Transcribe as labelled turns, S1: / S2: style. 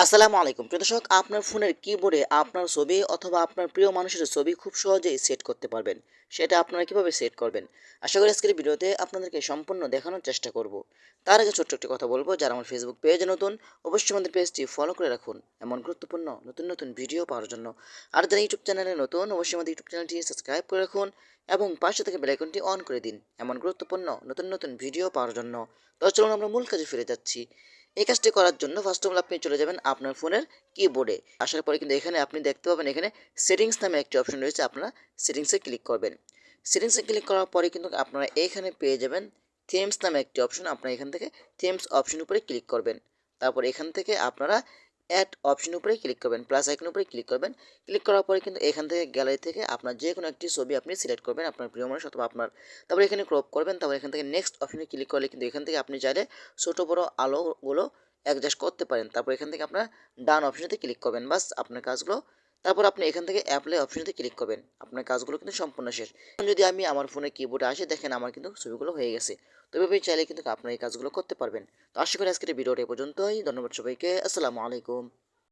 S1: আসসালামু আলাইকুম প্রিয় দর্শক, আপনার ফোনের কিবোর্ডে আপনার ছবি অথবা আপনার প্রিয় মানুষের ছবি খুব সহজেই সেট করতে পারবেন। সেটা আপনারা কিভাবে সেট করবেন, আশা করি আজকের ভিডিওতে আপনাদেরকে সম্পূর্ণ দেখানোর চেষ্টা করব। তার আগে ছোট্ট একটি কথা বলবো, যারা আমার ফেসবুক পেজে নতুন, অবশ্যই আমাদের পেজটি ফলো করে রাখুন এমন গুরুত্বপূর্ণ নতুন নতুন ভিডিও পাওয়ার জন্য। আর যারা ইউটিউব চ্যানেলে নতুন, অবশ্যই আমাদের ইউটিউব চ্যানেলটি সাবস্ক্রাইব করে রাখুন এবং পাশে থেকে বেল আইকনটি অন করে দিন এমন গুরুত্বপূর্ণ নতুন নতুন ভিডিও পাওয়ার জন্য। তো চলুন আমরা মূল কাজে ফিরে যাচ্ছি। এই কাজটি করার জন্য ফার্স্ট অফ অল আপনি চলে যাবেন আপনার ফোনের কিবোর্ডে। আসার পরে কিন্তু এখানে আপনি দেখতে পাবেন এখানে সেটিংস নামে একটি অপশন রয়েছে, আপনারা সেটিংসে ক্লিক করবেন। সেটিংসে ক্লিক করার পরে কিন্তু আপনারা এখানে পেয়ে যাবেন থিমস নামে একটি অপশন। আপনারা এখান থেকে থিমস অপশন উপরে ক্লিক করবেন। তারপর এখান থেকে আপনারা অ্যাড অপশন উপরে ক্লিক করবেন, প্লাস আইকন উপরে ক্লিক করবেন। ক্লিক করার পরে কিন্তু এখান থেকে গ্যালারি থেকে আপনার যে কোনো একটি ছবি আপনি সিলেক্ট করবেন, আপনার প্রিয় মানুষ অথবা আপনার। তারপরে এখানে ক্রপ করবেন। তারপর এখান থেকে নেক্সট অপশনে ক্লিক করলে কিন্তু এখান থেকে আপনি চাইলে ছোটো বড়ো আলোগুলো অ্যাডজাস্ট করতে পারেন। তারপর এখান থেকে আপনার ডান অপশনেতে ক্লিক করবেন, বাস আপনার কাজগুলো। তারপর আপনি এখান থেকে অ্যাপ্লাই অপশনেতে ক্লিক করবেন, আপনার কাজগুলো কিন্তু সম্পূর্ণ শেষ। এখন যদি আমি আমার ফোনে কিবোর্ডে আসে, দেখেন আমার কিন্তু ছবিগুলো হয়ে গেছে। তবে আপনি চাইলে কিন্তু আপনার এই কাজগুলো করতে পারবেন। তো আশা করি আজকের ভিডিওটা এই পর্যন্তই। ধন্যবাদ সবাইকে। আসসালামু আলাইকুম।